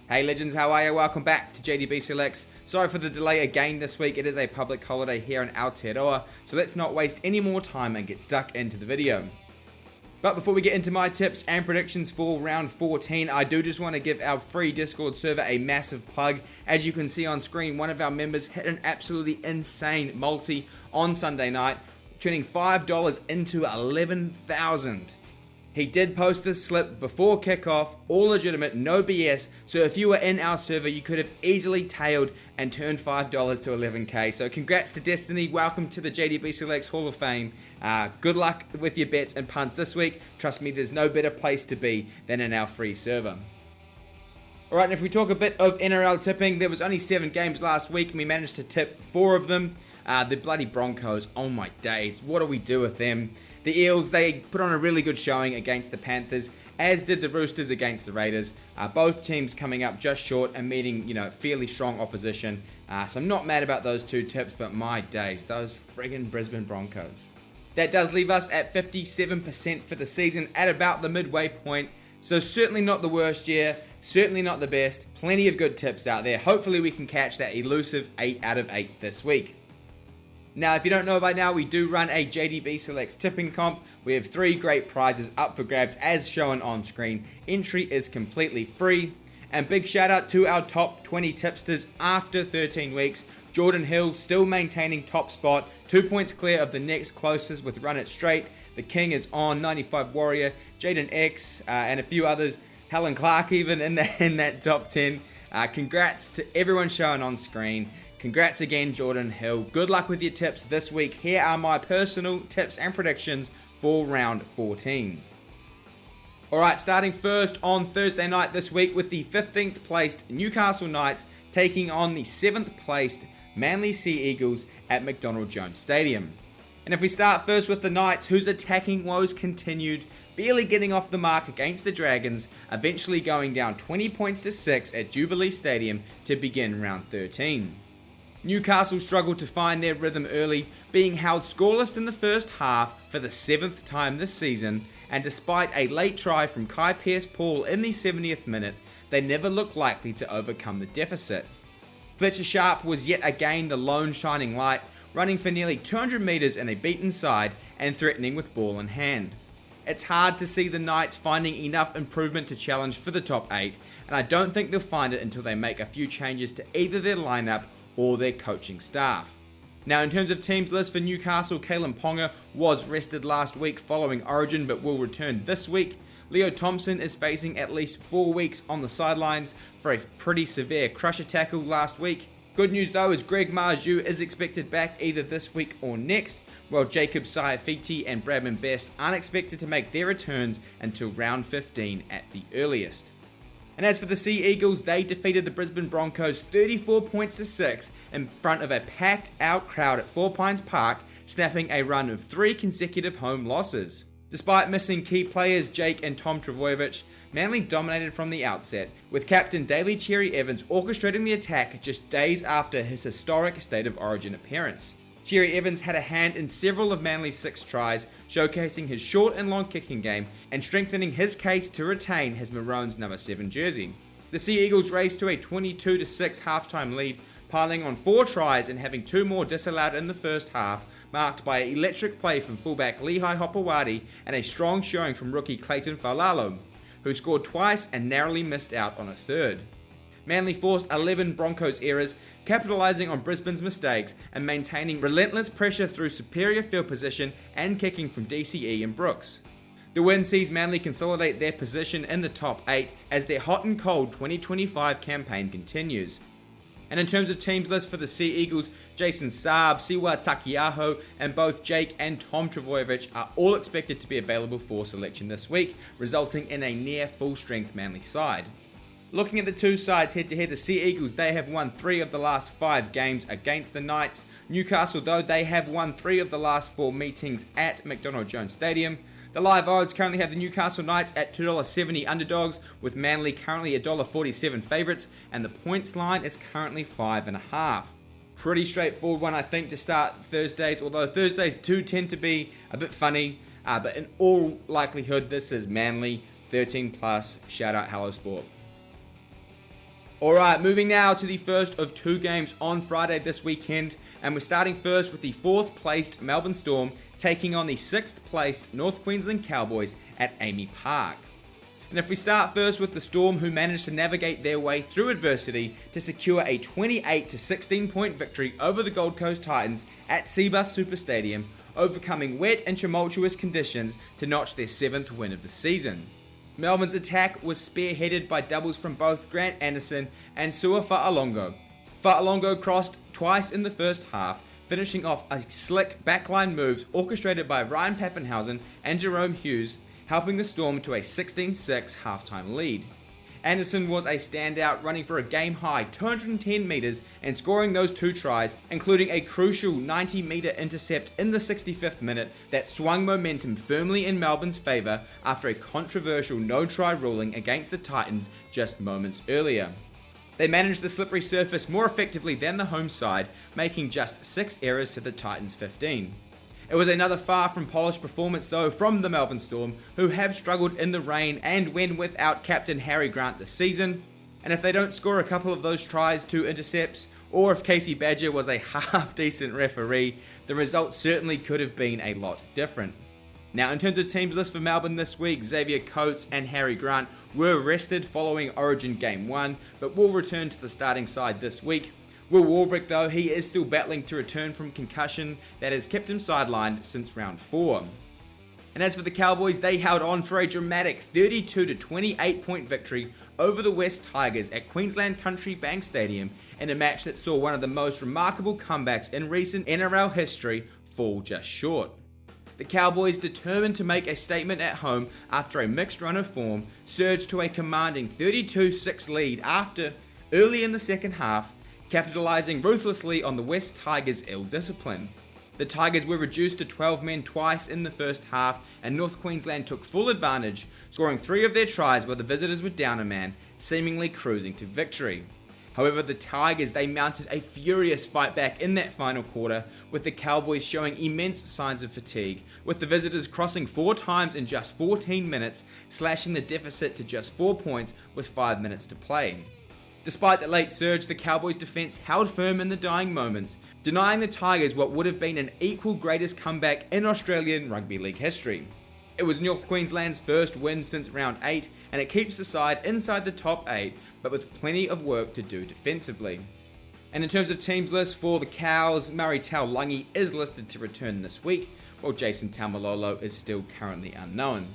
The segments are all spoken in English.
Hey legends, how are you? Welcome back to JDB Selects. Sorry for the delay again this week. It is a public holiday here in Aotearoa, so let's not waste any more time and get stuck into the video. But before we get into my tips and predictions for round 14, I do just want to give our free Discord server a massive plug. As you can see on screen, one of our members hit an absolutely insane multi on Sunday night, turning $5 into 11,000. He did post this slip before kickoff, all legitimate, no BS, so if you were in our server, you could have easily tailed and turned $5 to 11k. So congrats to Destiny, welcome to the JDB Selects Hall of Fame. Good luck with your bets and punts this week. Trust me, there's no better place to be than in our free server. Alright, and if we talk a bit of NRL tipping, there was only 7 games last week and we managed to tip 4 of them. The bloody Broncos, oh my days, what do we do with them? The Eels, they put on a really good showing against the Panthers, as did the Roosters against the Raiders. Both teams coming up just short and meeting, fairly strong opposition. So I'm not mad about those 2 tips, but my days, those friggin' Brisbane Broncos. That does leave us at 57% for the season, at about the midway point. So certainly not the worst year, certainly not the best. Plenty of good tips out there. Hopefully we can catch that elusive 8 out of 8 this week. Now, if you don't know by now, we do run a JDB Selects tipping comp. We have 3 great prizes up for grabs as shown on screen. Entry is completely free. And big shout out to our top 20 tipsters after 13 weeks. Jordan Hill still maintaining top spot, 2 points clear of the next closest with Run It Straight. The King is on, 95 Warrior, Jaden X, and a few others. Helen Clark even in that top 10. Congrats to everyone shown on screen. Congrats again, Jordan Hill. Good luck with your tips this week. Here are my personal tips and predictions for round 14. Alright, starting first on Thursday night this week with the 15th placed Newcastle Knights taking on the 7th placed Manly Sea Eagles at McDonald Jones Stadium. And if we start first with the Knights, whose attacking woes continued, barely getting off the mark against the Dragons, eventually going down 20 points to 6 at Jubilee Stadium to begin round 13. Newcastle struggled to find their rhythm early, being held scoreless in the first half for the 7th time this season, and despite a late try from Kai Pearce-Paul in the 70th minute, they never looked likely to overcome the deficit. Fletcher Sharp was yet again the lone shining light, running for nearly 200 metres in a beaten side and threatening with ball in hand. It's hard to see the Knights finding enough improvement to challenge for the top 8, and I don't think they'll find it until they make a few changes to either their lineup or their coaching staff. Now, in terms of teams list for Newcastle, Kalen Ponga was rested last week following Origin but will return this week. Leo Thompson is facing at least 4 weeks on the sidelines for a pretty severe crusher tackle last week. Good news though is Greg Marju is expected back either this week or next, while Jacob Saifiti and Bradman Best aren't expected to make their returns until round 15 at the earliest. And as for the Sea Eagles, they defeated the Brisbane Broncos 34 points to 6 in front of a packed out crowd at Four Pines Park, snapping a run of 3 consecutive home losses. Despite missing key players Jake and Tom Trbojevic, Manly dominated from the outset, with captain Daly Cherry Evans orchestrating the attack just days after his historic State of Origin appearance. Cherry Evans had a hand in several of Manly's 6 tries, showcasing his short and long kicking game and strengthening his case to retain his Maroons number 7 jersey. The Sea Eagles raced to a 22-6 halftime lead, piling on 4 tries and having 2 more disallowed in the first half, marked by an electric play from fullback Lehigh Hopewadi and a strong showing from rookie Clayton Faulalo, who scored twice and narrowly missed out on a third. Manly forced 11 Broncos errors, capitalising on Brisbane's mistakes and maintaining relentless pressure through superior field position and kicking from DCE and Brooks. The win sees Manly consolidate their position in the top 8 as their hot and cold 2025 campaign continues. And in terms of teams list for the Sea Eagles, Jason Saab, Siwa Takiaho, and both Jake and Tom Trbojevic are all expected to be available for selection this week, resulting in a near full-strength Manly side. Looking at the 2 sides head-to-head, the Sea Eagles, they have won 3 of the last 5 games against the Knights. Newcastle, though, they have won 3 of the last 4 meetings at McDonald Jones Stadium. The live odds currently have the Newcastle Knights at $2.70 underdogs, with Manly currently $1.47 favourites, and the points line is currently 5.5. Pretty straightforward one, I think, to start Thursdays, although Thursdays do tend to be a bit funny, but in all likelihood, this is Manly 13+. Shout out Hello Sport. Alright, moving now to the first of two games on Friday this weekend, and we're starting first with the 4th placed Melbourne Storm taking on the 6th placed North Queensland Cowboys at Amy Park. And if we start first with the Storm, who managed to navigate their way through adversity to secure a 28-16 point victory over the Gold Coast Titans at Cbus Super Stadium, overcoming wet and tumultuous conditions to notch their 7th win of the season. Melbourne's attack was spearheaded by doubles from both Grant Anderson and Sua Fa'alongo. Fa'alongo crossed twice in the first half, finishing off a slick backline moves orchestrated by Ryan Pappenhausen and Jerome Hughes, helping the Storm to a 16-6 halftime lead. Anderson was a standout, running for a game-high 210 metres and scoring those 2 tries, including a crucial 90-metre intercept in the 65th minute that swung momentum firmly in Melbourne's favour after a controversial no-try ruling against the Titans just moments earlier. They managed the slippery surface more effectively than the home side, making just 6 errors to the Titans' 15. It was another far from polished performance though from the Melbourne Storm, who have struggled in the rain and when without captain Harry Grant this season. And if they don't score a couple of those tries to intercepts, or if Casey Badger was a half-decent referee, the result certainly could have been a lot different. Now, in terms of teams list for Melbourne this week, Xavier Coates and Harry Grant were rested following Origin Game 1, but will return to the starting side this week. Will Warbrick, though, he is still battling to return from concussion that has kept him sidelined since round 4. And as for the Cowboys, they held on for a dramatic 32-28 point victory over the West Tigers at Queensland Country Bank Stadium in a match that saw one of the most remarkable comebacks in recent NRL history fall just short. The Cowboys, determined to make a statement at home after a mixed run of form, surged to a commanding 32-6 lead after, early in the second half, capitalising ruthlessly on the West Tigers' ill discipline. The Tigers were reduced to 12 men twice in the first half, and North Queensland took full advantage, scoring 3 of their tries while the visitors were down a man, seemingly cruising to victory. However, the Tigers, they mounted a furious fight back in that final quarter, with the Cowboys showing immense signs of fatigue, with the visitors crossing 4 times in just 14 minutes, slashing the deficit to just 4 points with 5 minutes to play. Despite the late surge, the Cowboys' defence held firm in the dying moments, denying the Tigers what would have been an equal greatest comeback in Australian Rugby League history. It was North Queensland's first win since round 8, and it keeps the side inside the top 8, but with plenty of work to do defensively. And in terms of teams list for the Cows, Murray Taulagi is listed to return this week, while Jason Taumalolo is still currently unknown.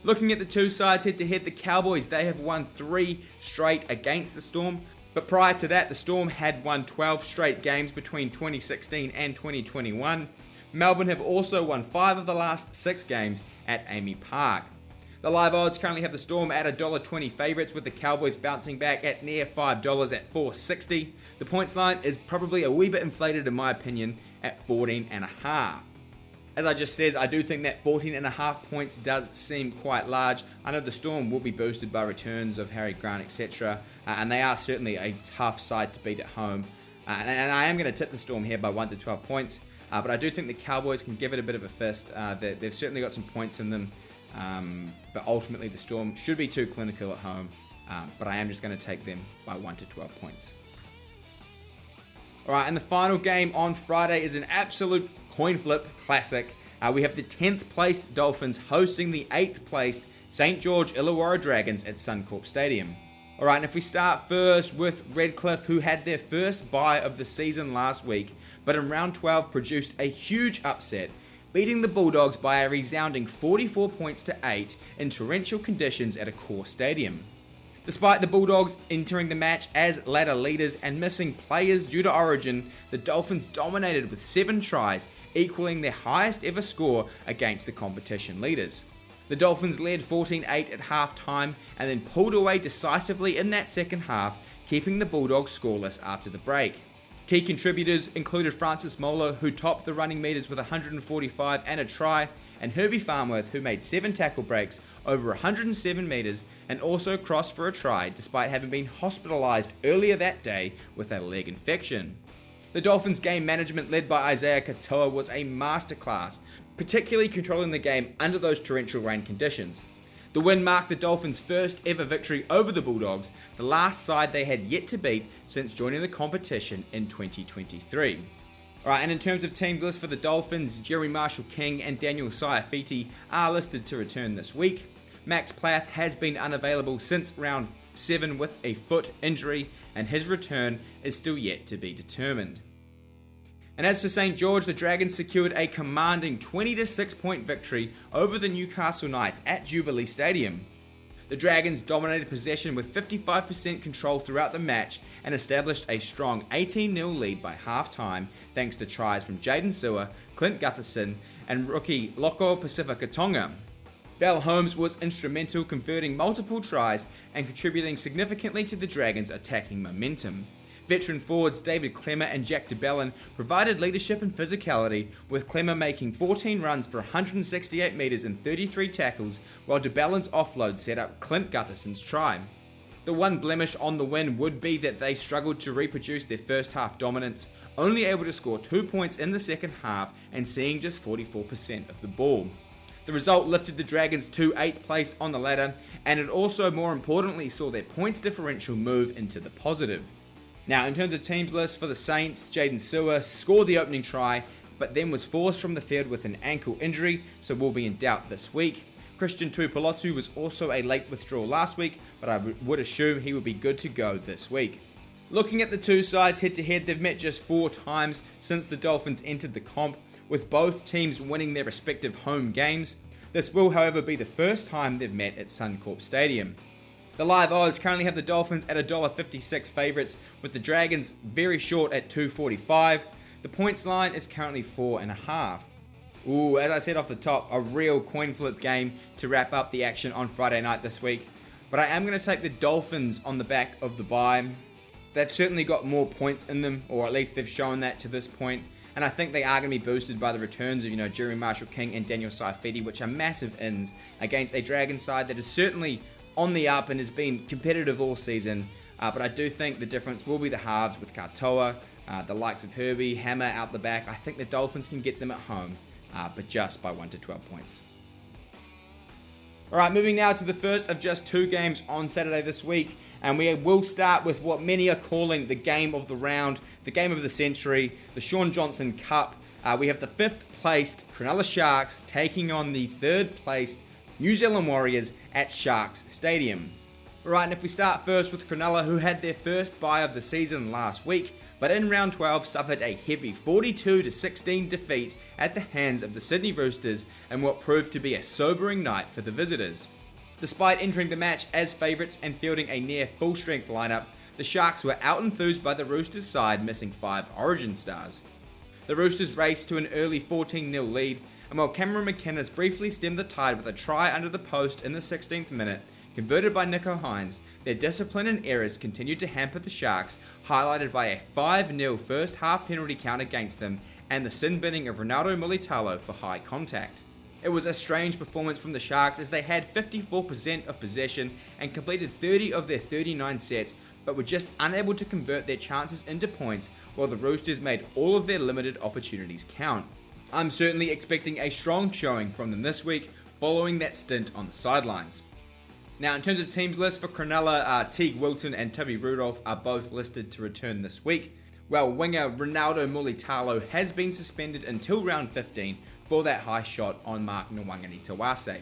Looking at the two sides head-to-head, the Cowboys, they have won 3 straight against the Storm, but prior to that, the Storm had won 12 straight games between 2016 and 2021. Melbourne have also won 5 of the last 6 games at Amy Park. The live odds currently have the Storm at $1.20 favourites, with the Cowboys bouncing back at near $5 at $4.60. The points line is probably a wee bit inflated in my opinion at 14.5. As I just said, I do think that 14.5 points does seem quite large. I know the Storm will be boosted by returns of Harry Grant, etc. And they are certainly a tough side to beat at home. And I am going to tip the Storm here by 1 to 12 points. But I do think the Cowboys can give it a bit of a fist. They've certainly got some points in them. But ultimately the Storm should be too clinical at home. But I am just going to take them by 1 to 12 points. Alright, and the final game on Friday is an absolute coin flip classic. We have the 10th placed Dolphins hosting the 8th placed St. George Illawarra Dragons at Suncorp Stadium. Alright, and if we start first with Redcliffe, who had their first bye of the season last week, but in round 12 produced a huge upset, beating the Bulldogs by a resounding 44 points to 8 in torrential conditions at a core stadium. Despite the Bulldogs entering the match as ladder leaders and missing players due to Origin, the Dolphins dominated with 7 tries, equaling their highest ever score against the competition leaders. The Dolphins led 14-8 at half-time and then pulled away decisively in that second half, keeping the Bulldogs scoreless after the break. Key contributors included Francis Molo, who topped the running meters with 145 and a try, and Herbie Farnworth, who made 7 tackle breaks over 107 metres and also crossed for a try despite having been hospitalised earlier that day with a leg infection. The Dolphins' game management led by Isaiah Katoa was a masterclass, particularly controlling the game under those torrential rain conditions. The win marked the Dolphins' first ever victory over the Bulldogs, the last side they had yet to beat since joining the competition in 2023. Alright, and in terms of teams list for the Dolphins, Jerry Marshall-King and Daniel Saifiti are listed to return this week. Max Plath has been unavailable since round 7 with a foot injury, and his return is still yet to be determined. And as for St. George, the Dragons secured a commanding 20-6 point victory over the Newcastle Knights at Jubilee Stadium. The Dragons dominated possession with 55% control throughout the match and established a strong 18-0 lead by half-time thanks to tries from Jaden Sewer, Clint Gutherson and rookie Loko Pacifica Tonga. Val Holmes was instrumental, converting multiple tries and contributing significantly to the Dragons' attacking momentum. Veteran forwards David Clemmer and Jack DeBellin provided leadership and physicality, with Clemmer making 14 runs for 168 metres and 33 tackles, while DeBellin's offload set up Clint Gutherson's try. The one blemish on the win would be that they struggled to reproduce their first half dominance, only able to score 2 points in the second half and seeing just 44% of the ball. The result lifted the Dragons to 8th place on the ladder, and it also more importantly saw their points differential move into the positive. Now, in terms of teams list for the Saints, Jaden Sewer scored the opening try, but then was forced from the field with an ankle injury, so will be in doubt this week. Christian Tuipulotu was also a late withdrawal last week, but I would assume he would be good to go this week. Looking at the two sides head-to-head, they've met just 4 times since the Dolphins entered the comp, with both teams winning their respective home games. This will, however, be the first time they've met at Suncorp Stadium. The live odds currently have the Dolphins at $1.56 favourites, with the Dragons very short at $2.45. The points line is currently 4.5. Ooh, as I said off the top, a real coin flip game to wrap up the action on Friday night this week. But I am going to take the Dolphins on the back of the bye. They've certainly got more points in them, or at least they've shown that to this point. And I think they are going to be boosted by the returns of, Jerry Marshall-King and Daniel Saifiti, which are massive ins against a Dragons side that is certainly on the up and has been competitive all season, but I do think the difference will be the halves with Katoa, the likes of Herbie, Hammer out the back. I think the Dolphins can get them at home, but just by 1 to 12 points. Alright, moving now to the first of just 2 games on Saturday this week, and we will start with what many are calling the game of the round, the game of the century, the Sean Johnson Cup. We have the 5th placed Cronulla Sharks taking on the 3rd placed New Zealand Warriors at Sharks Stadium. Right, and if we start first with Cronulla, who had their first bye of the season last week, but in round 12 suffered a heavy 42-16 defeat at the hands of the Sydney Roosters in what proved to be a sobering night for the visitors. Despite entering the match as favourites and fielding a near full-strength lineup, the Sharks were out-enthused by the Roosters side missing 5 origin stars. The Roosters raced to an early 14-0 lead, and while Cameron McKenna's briefly stemmed the tide with a try under the post in the 16th minute, converted by Nico Hines, their discipline and errors continued to hamper the Sharks, highlighted by a 5-0 first half penalty count against them and the sin-binning of Ronaldo Mulitalo for high contact. It was a strange performance from the Sharks as they had 54% of possession and completed 30 of their 39 sets, but were just unable to convert their chances into points, while the Roosters made all of their limited opportunities count. I'm certainly expecting a strong showing from them this week, following that stint on the sidelines. Now, in terms of teams list for Cronulla, Teague Wilton and Toby Rudolph are both listed to return this week, while winger Ronaldo Mulitalo has been suspended until round 15 for that high shot on Mark Nwangani-Tawase.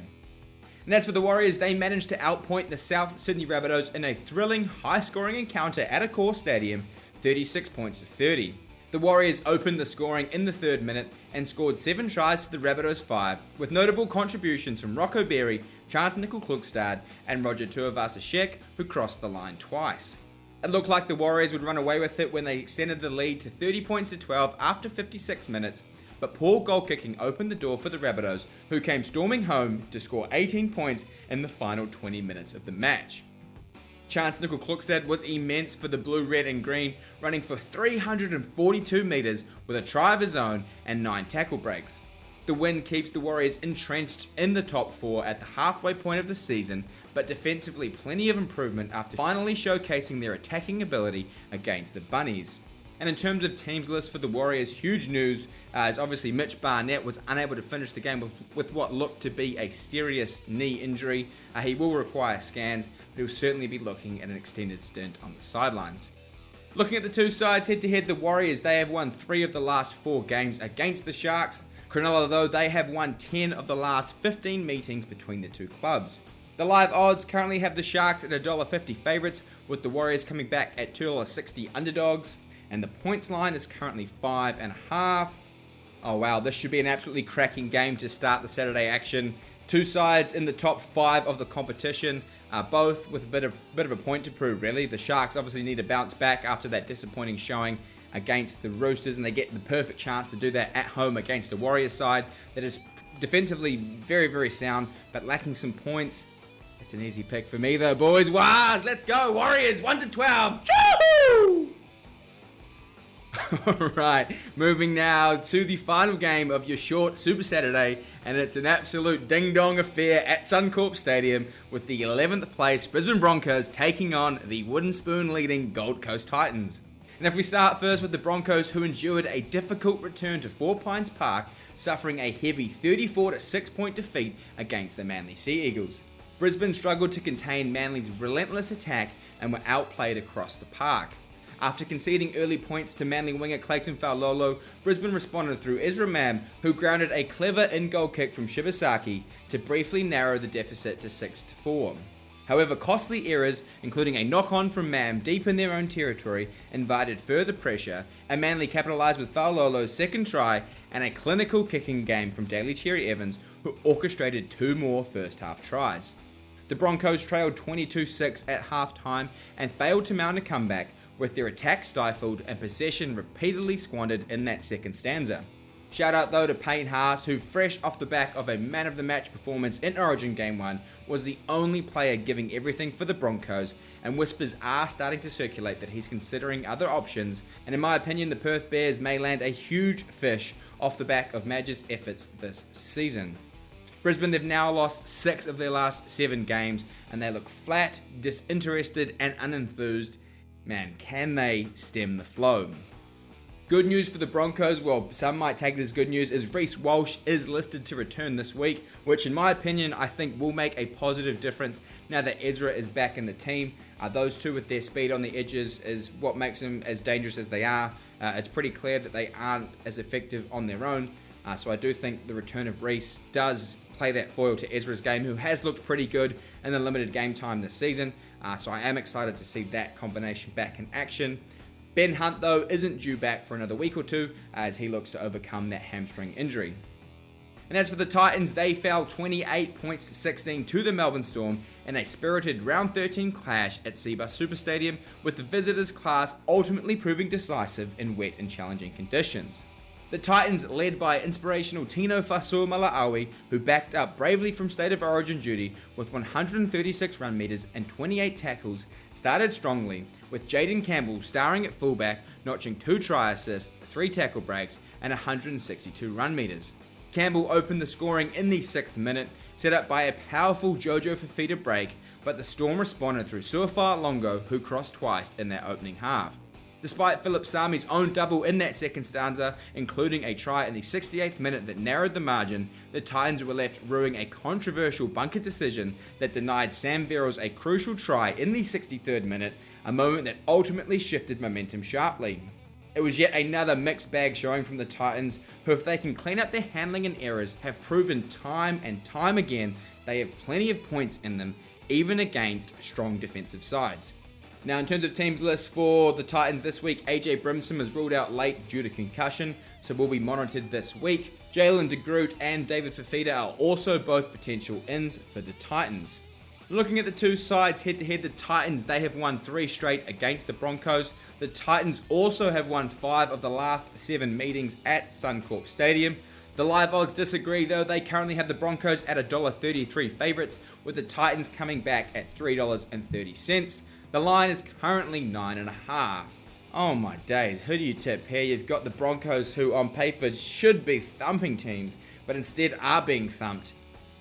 And as for the Warriors, they managed to outpoint the South Sydney Rabbitohs in a thrilling, high-scoring encounter at Accor Stadium, 36 points to 30. The Warriors opened the scoring in the 3rd minute and scored 7 tries to the Rabbitohs 5, with notable contributions from Rocco Berry, Chance Nickel-Klugstad and Roger Tuivasa-Sheck, who crossed the line twice. It looked like the Warriors would run away with it when they extended the lead to 30 points to 12 after 56 minutes, but poor goal kicking opened the door for the Rabbitohs, who came storming home to score 18 points in the final 20 minutes of the match. Chance Nickel-Klugstad was immense for the blue, red and green, running for 342 metres with a try of his own and 9 tackle breaks. The win keeps the Warriors entrenched in the top 4 at the halfway point of the season, but defensively plenty of improvement after finally showcasing their attacking ability against the Bunnies. And in terms of teams list for the Warriors, huge news is obviously Mitch Barnett was unable to finish the game with what looked to be a serious knee injury. He will require scans, but he'll certainly be looking at an extended stint on the sidelines. Looking at the two sides head-to-head, the Warriors, they have won 3 of the last 4 games against the Sharks. Cronulla, though, they have won 10 of the last 15 meetings between the two clubs. The live odds currently have the Sharks at $1.50 favourites, with the Warriors coming back at $2.60 underdogs. And the points line is currently 5.5. Oh wow, this should be an absolutely cracking game to start the Saturday action. Two sides in the top 5 of the competition, both with a bit of a point to prove, really. The Sharks obviously need to bounce back after that disappointing showing against the Roosters, and they get the perfect chance to do that at home against a Warriors side that is defensively very, very sound, but lacking some points. It's an easy pick for me though, boys. Waz, let's go, Warriors, 1-12. Choo! Alright, moving now to the final game of your short Super Saturday, and it's an absolute ding-dong affair at Suncorp Stadium with the 11th place Brisbane Broncos taking on the wooden spoon leading Gold Coast Titans. And if we start first with the Broncos, who endured a difficult return to Four Pines Park, suffering a heavy 34-6 point defeat against the Manly Sea Eagles. Brisbane struggled to contain Manly's relentless attack and were outplayed across the park. After conceding early points to Manly winger Clayton Faulolo, Brisbane responded through Ezra Mam, who grounded a clever in-goal kick from Shibasaki to briefly narrow the deficit to 6-4. However, costly errors, including a knock-on from Mam deep in their own territory, invited further pressure, and Manly capitalised with Faulolo's second try and a clinical kicking game from Daly Cherry Evans, who orchestrated 2 more first-half tries. The Broncos trailed 22-6 at half-time and failed to mount a comeback, with their attack stifled and possession repeatedly squandered in that second stanza. Shout out though to Payne Haas, who fresh off the back of a man of the match performance in Origin Game 1 was the only player giving everything for the Broncos, and whispers are starting to circulate that he's considering other options, and in my opinion the Perth Bears may land a huge fish off the back of Madge's efforts this season. Brisbane, they've now lost 6 of their last 7 games, and they look flat, disinterested and unenthused. Man, can they stem the flow? Good news for the Broncos, well, some might take it as good news, is Reece Walsh is listed to return this week, which in my opinion, I think will make a positive difference now that Ezra is back in the team. Those two with their speed on the edges is what makes them as dangerous as they are. It's pretty clear that they aren't as effective on their own, so I do think the return of Reece does play that foil to Ezra's game, who has looked pretty good in the limited game time this season. So I am excited to see that combination back in action. Ben Hunt, though, isn't due back for another week or two as he looks to overcome that hamstring injury. And as for the Titans, they fell 28 points to 16 to the Melbourne Storm in a spirited round 13 clash at Cbus Super Stadium, with the visitors' class ultimately proving decisive in wet and challenging conditions. The Titans, led by inspirational Tino Fa'asuamaleaui, who backed up bravely from State of Origin duty with 136 run meters and 28 tackles, started strongly, with Jaden Campbell starring at fullback, notching 2 try assists, 3 tackle breaks, and 162 run meters. Campbell opened the scoring in the 6th minute, set up by a powerful Jojo Fafita break, but the Storm responded through Suafa Longo, who crossed twice in their opening half. Despite Philip Sami's own double in that second stanza, including a try in the 68th minute that narrowed the margin, the Titans were left rueing a controversial bunker decision that denied Sam Verrills a crucial try in the 63rd minute, a moment that ultimately shifted momentum sharply. It was yet another mixed bag showing from the Titans, who, if they can clean up their handling and errors, have proven time and time again they have plenty of points in them, even against strong defensive sides. Now, in terms of teams list for the Titans this week, AJ Brimson was ruled out late due to concussion, so will be monitored this week. Jalen DeGroot and David Fafita are also both potential ins for the Titans. Looking at the two sides head-to-head, the Titans, they have won 3 straight against the Broncos. The Titans also have won 5 of the last 7 meetings at Suncorp Stadium. The live odds disagree though. They currently have the Broncos at $1.33 favourites, with the Titans coming back at $3.30. The line is currently 9.5. Oh my days, who do you tip here? You've got the Broncos, who on paper should be thumping teams, but instead are being thumped.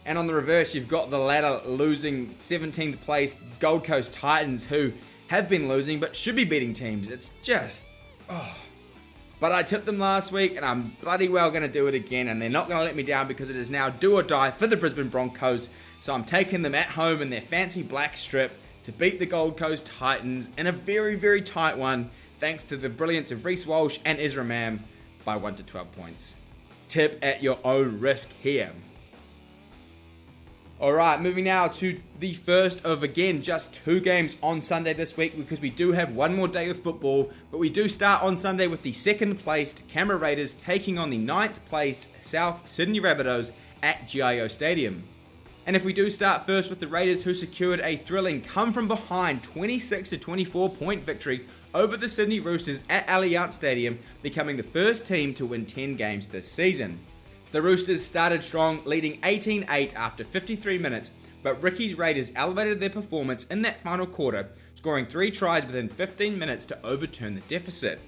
And on the reverse, you've got the latter losing 17th place Gold Coast Titans, who have been losing but should be beating teams. It's just, But I tipped them last week, and I'm bloody well going to do it again, and they're not going to let me down because it is now do or die for the Brisbane Broncos. So I'm taking them at home in their fancy black strip to beat the Gold Coast Titans in a very, very tight one, thanks to the brilliance of Reece Walsh and Ezra Mam by 1 to 12 points. Tip at your own risk here. Alright, moving now to the first of, again, just 2 games on Sunday this week, because we do have one more day of football, but we do start on Sunday with the 2nd placed Canberra Raiders taking on the 9th placed South Sydney Rabbitohs at GIO Stadium. And if we do start first with the Raiders, who secured a thrilling come from behind 26 to 24 point victory over the Sydney Roosters at Allianz Stadium, becoming the first team to win 10 games this season. The Roosters started strong, leading 18-8 after 53 minutes, but Ricky's Raiders elevated their performance in that final quarter, scoring 3 tries within 15 minutes to overturn the deficit.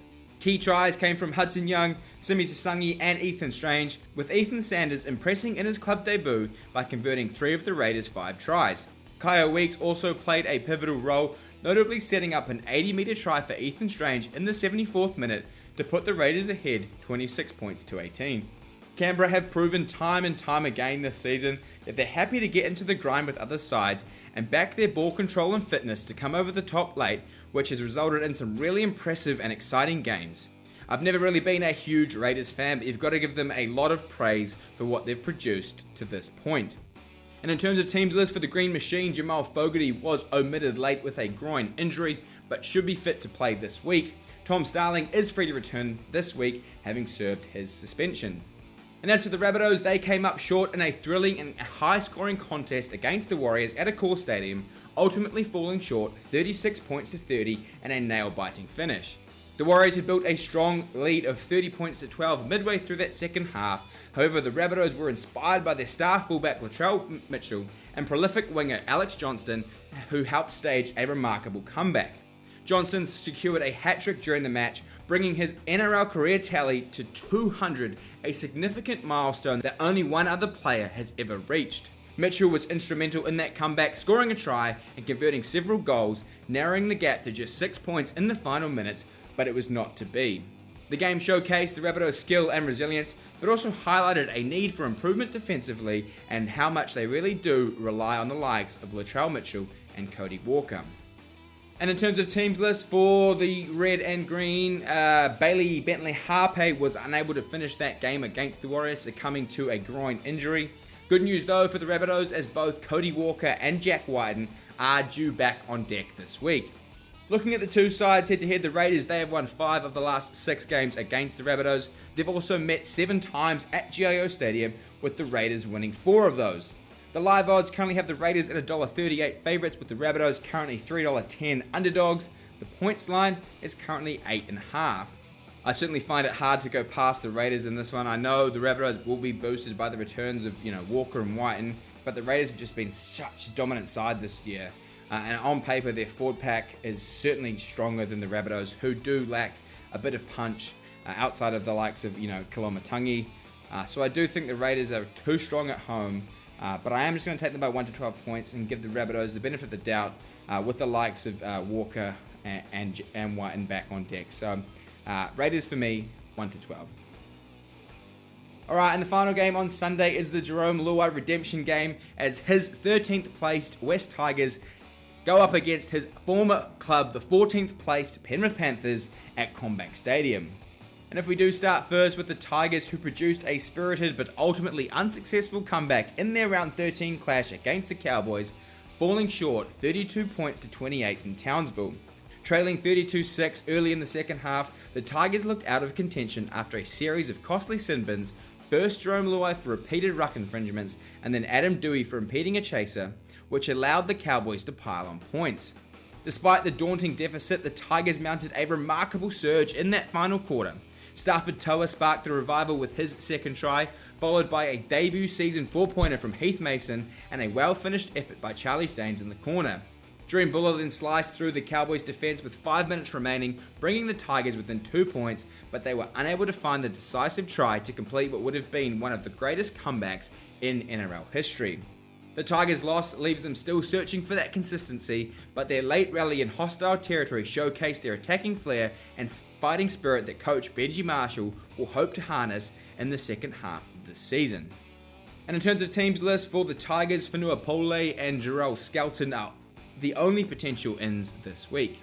Key tries came from Hudson Young, Simi Sasangi and Ethan Strange, with Ethan Sanders impressing in his club debut by converting 3 of the Raiders' 5 tries. Kyle Weeks also played a pivotal role, notably setting up an 80-metre try for Ethan Strange in the 74th minute to put the Raiders ahead 26 points to 18. Canberra have proven time and time again this season that they're happy to get into the grind with other sides and back their ball control and fitness to come over the top late, which has resulted in some really impressive and exciting games. I've never really been a huge Raiders fan, but you've got to give them a lot of praise for what they've produced to this point. And in terms of teams list for the Green Machine, Jamal Fogarty was omitted late with a groin injury, but should be fit to play this week. Tom Starling is free to return this week, having served his suspension. And as for the Rabbitohs, they came up short in a thrilling and high-scoring contest against the Warriors at Accor Stadium, ultimately falling short 36 points to 30 in a nail-biting finish. The Warriors had built a strong lead of 30 points to 12 midway through that second half. However, the Rabbitohs were inspired by their star fullback Latrell Mitchell and prolific winger Alex Johnston, who helped stage a remarkable comeback. Johnston secured a hat-trick during the match, bringing his NRL career tally to 200, a significant milestone that only one other player has ever reached. Mitchell was instrumental in that comeback, scoring a try and converting several goals, narrowing the gap to just 6 points in the final minutes, but it was not to be. The game showcased the Rabbitohs' skill and resilience, but also highlighted a need for improvement defensively and how much they really do rely on the likes of Latrell Mitchell and Cody Walker. And in terms of teams list for the red and green, Bailey Bentley Harpe was unable to finish that game against the Warriors, succumbing to a groin injury. Good news though for the Rabbitohs, as both Cody Walker and Jack Whiten are due back on deck this week. Looking at the two sides head to head, the Raiders, they have won 5 of the last 6 games against the Rabbitohs. They've also met 7 times at GIO Stadium, with the Raiders winning 4 of those. The live odds currently have the Raiders at $1.38 favourites, with the Rabbitohs currently $3.10 underdogs. The points line is currently 8.5. I certainly find it hard to go past the Raiders in this one. I know the Rabbitohs will be boosted by the returns of Walker and Whiten, but the Raiders have just been such a dominant side this year. And on paper, their forward pack is certainly stronger than the Rabbitohs, who do lack a bit of punch outside of the likes of Koloamatangi. So I do think the Raiders are too strong at home. But I am just going to take them by 1 to 12 points and give the Rabbitohs the benefit of the doubt with the likes of Walker and Whiten back on deck. So Raiders for me, 1 to 12. Alright, and the final game on Sunday is the Jerome Luai redemption game, as his 13th placed West Tigers go up against his former club, the 14th placed Penrith Panthers, at CommBank Stadium. And if we do start first with the Tigers, who produced a spirited but ultimately unsuccessful comeback in their round 13 clash against the Cowboys, falling short 32 points to 28 in Townsville. Trailing 32-6 early in the second half, the Tigers looked out of contention after a series of costly sin bins, first Jerome Luai for repeated ruck infringements, and then Adam Dewey for impeding a chaser, which allowed the Cowboys to pile on points. Despite the daunting deficit, the Tigers mounted a remarkable surge in that final quarter. Stafford Toa sparked the revival with his second try, followed by a debut season 4-pointer from Heath Mason and a well-finished effort by Charlie Staines in the corner. Dream Buller then sliced through the Cowboys' defense with 5 minutes remaining, bringing the Tigers within 2 points, but they were unable to find the decisive try to complete what would have been one of the greatest comebacks in NRL history. The Tigers' loss leaves them still searching for that consistency, but their late rally in hostile territory showcased their attacking flair and fighting spirit that coach Benji Marshall will hope to harness in the second half of the season. And in terms of teams list for the Tigers, Fanua Pole and Jarrell Skelton are the only potential ins this week.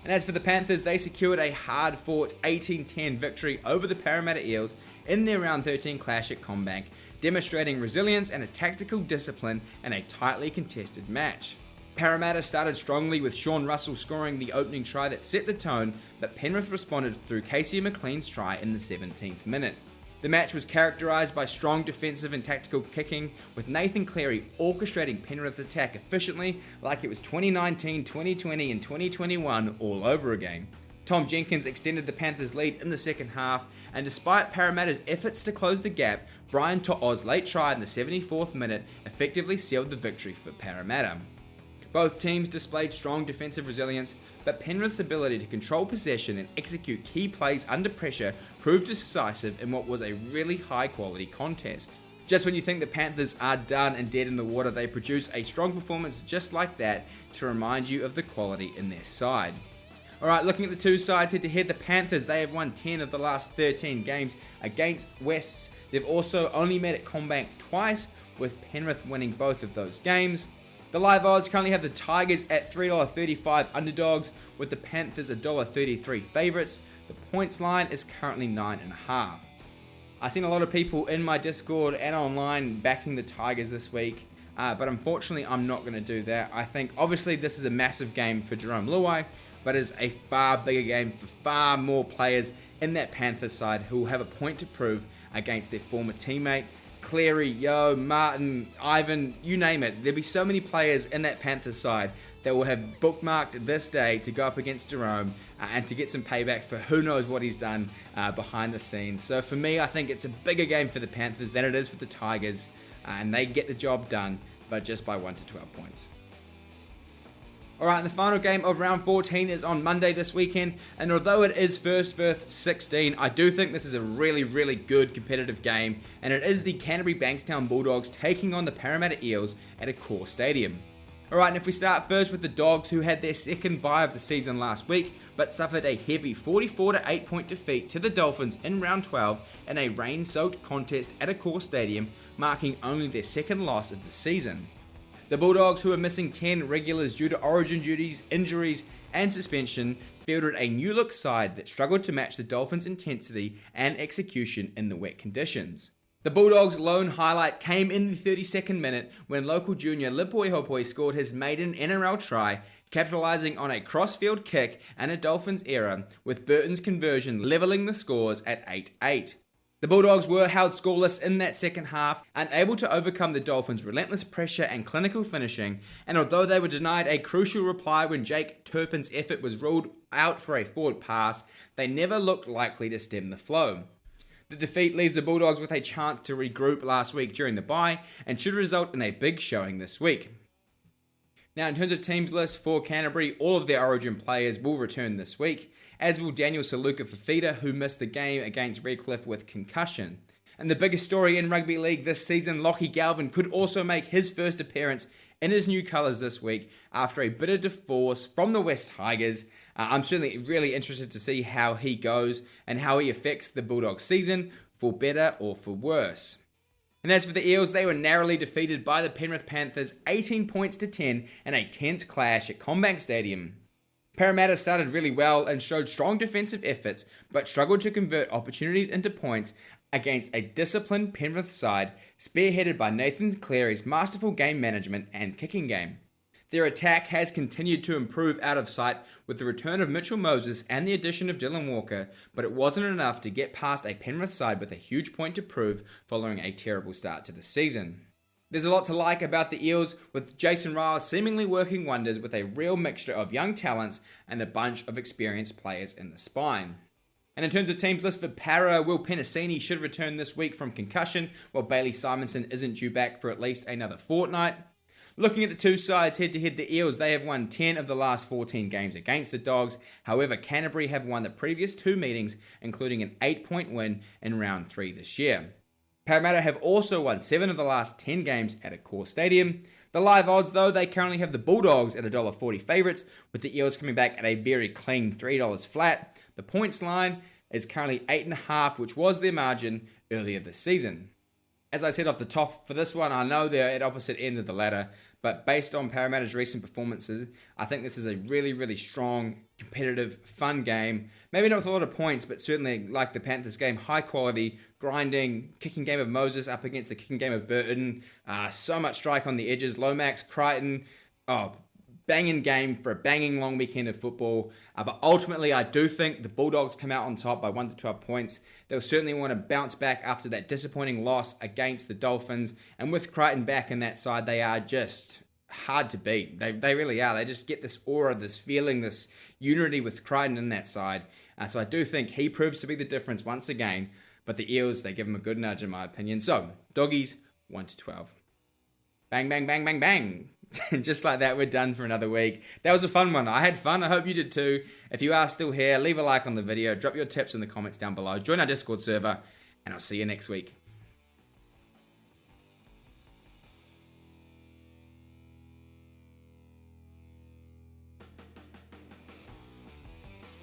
And as for the Panthers, they secured a hard-fought 18-10 victory over the Parramatta Eels in their Round 13 clash at CommBank, demonstrating resilience and a tactical discipline in a tightly contested match. Parramatta started strongly with Sean Russell scoring the opening try that set the tone, but Penrith responded through Casey McLean's try in the 17th minute. The match was characterised by strong defensive and tactical kicking, with Nathan Cleary orchestrating Penrith's attack efficiently like it was 2019, 2020 and 2021 all over again. Tom Jenkins extended the Panthers' lead in the second half, and despite Parramatta's efforts to close the gap, Brian To'o's late try in the 74th minute effectively sealed the victory for Parramatta. Both teams displayed strong defensive resilience, but Penrith's ability to control possession and execute key plays under pressure proved decisive in what was a really high-quality contest. Just when you think the Panthers are done and dead in the water, they produce a strong performance just like that to remind you of the quality in their side. Alright, looking at the two sides head-to-head, the Panthers, they have won 10 of the last 13 games against Wests. They've also only met at CommBank twice, with Penrith winning both of those games. The live odds currently have the Tigers at $3.35 underdogs, with the Panthers $1.33 favourites. The points line is currently 9.5. I've seen a lot of people in my Discord and online backing the Tigers this week, but unfortunately I'm not going to do that. I think obviously this is a massive game for Jerome Luai, but it is a far bigger game for far more players in that Panthers side who will have a point to prove against their former teammate. Cleary, Yo, Martin, Ivan, you name it. There'll be so many players in that Panthers side that will have bookmarked this day to go up against Jerome and to get some payback for who knows what he's done behind the scenes. So for me, I think it's a bigger game for the Panthers than it is for the Tigers, and they get the job done, but just by 1 to 12 points. Alright, the final game of round 14 is on Monday this weekend, and although it is first versus 16, I do think this is a really, really good competitive game, and it is the Canterbury Bankstown Bulldogs taking on the Parramatta Eels at a core stadium. Alright, and if we start first with the Dogs, who had their second bye of the season last week, but suffered a heavy 44-8 point defeat to the Dolphins in round 12 in a rain-soaked contest at a core stadium, marking only their second loss of the season. The Bulldogs, who are missing 10 regulars due to origin duties, injuries, and suspension, fielded a new-look side that struggled to match the Dolphins' intensity and execution in the wet conditions. The Bulldogs' lone highlight came in the 32nd minute when local junior Lipoi Hopoi scored his maiden NRL try, capitalising on a cross-field kick and a Dolphins error, with Burton's conversion levelling the scores at 8-8. The Bulldogs were held scoreless in that second half, unable to overcome the Dolphins' relentless pressure and clinical finishing, and although they were denied a crucial reply when Jake Turpin's effort was ruled out for a forward pass, they never looked likely to stem the flow. The defeat leaves the Bulldogs with a chance to regroup last week during the bye, and should result in a big showing this week. Now, in terms of teams list for Canterbury, all of their origin players will return this week, as will Daniel Saluka Fafita, who missed the game against Redcliffe with concussion. And the biggest story in rugby league this season, Lachie Galvin could also make his first appearance in his new colours this week after a bitter divorce from the West Tigers. I'm certainly really interested to see how he goes and how he affects the Bulldogs season, for better or for worse. And as for the Eels, they were narrowly defeated by the Penrith Panthers 18 points to 10 in a tense clash at CommBank Stadium. Parramatta started really well and showed strong defensive efforts, but struggled to convert opportunities into points against a disciplined Penrith side spearheaded by Nathan Cleary's masterful game management and kicking game. Their attack has continued to improve out of sight with the return of Mitchell Moses and the addition of Dylan Walker, but it wasn't enough to get past a Penrith side with a huge point to prove following a terrible start to the season. There's a lot to like about the Eels, with Jason Riles seemingly working wonders with a real mixture of young talents and a bunch of experienced players in the spine. And in terms of teams list for Para, Will Penasini should return this week from concussion, while Bailey Simonson isn't due back for at least another fortnight. Looking at the two sides head-to-head, the Eels, they have won 10 of the last 14 games against the Dogs. However, Canterbury have won the previous two meetings, including an 8-point win in round 3 this year. Parramatta have also won 7 of the last 10 games at a core stadium. The live odds, though, they currently have the Bulldogs at $1.40 favourites, with the Eels coming back at a very clean $3 flat. The points line is currently 8.5, which was their margin earlier this season. As I said off the top, for this one, I know they're at opposite ends of the ladder, but based on Parramatta's recent performances, I think this is a really, really strong, competitive, fun game. Maybe not with a lot of points, but certainly like the Panthers game, high quality, grinding, kicking game of Moses up against the kicking game of Burton. So much strike on the edges. Lomax, Crichton, banging game for a banging long weekend of football. But ultimately, I do think the Bulldogs come out on top by 1 to 12 points. They'll certainly want to bounce back after that disappointing loss against the Dolphins. And with Crichton back in that side, they are just hard to beat. They really are. They just get this aura, this feeling, this unity with Crichton in that side. So I do think he proves to be the difference once again. But the Eels, they give him a good nudge in my opinion. So, doggies, 1 to 12. Bang, bang, bang, bang, bang. Just like that, we're done for another week. That was a fun one. I had fun. I hope you did too. If you are still here, leave a like on the video. Drop your tips in the comments down below. Join our Discord server. And I'll see you next week.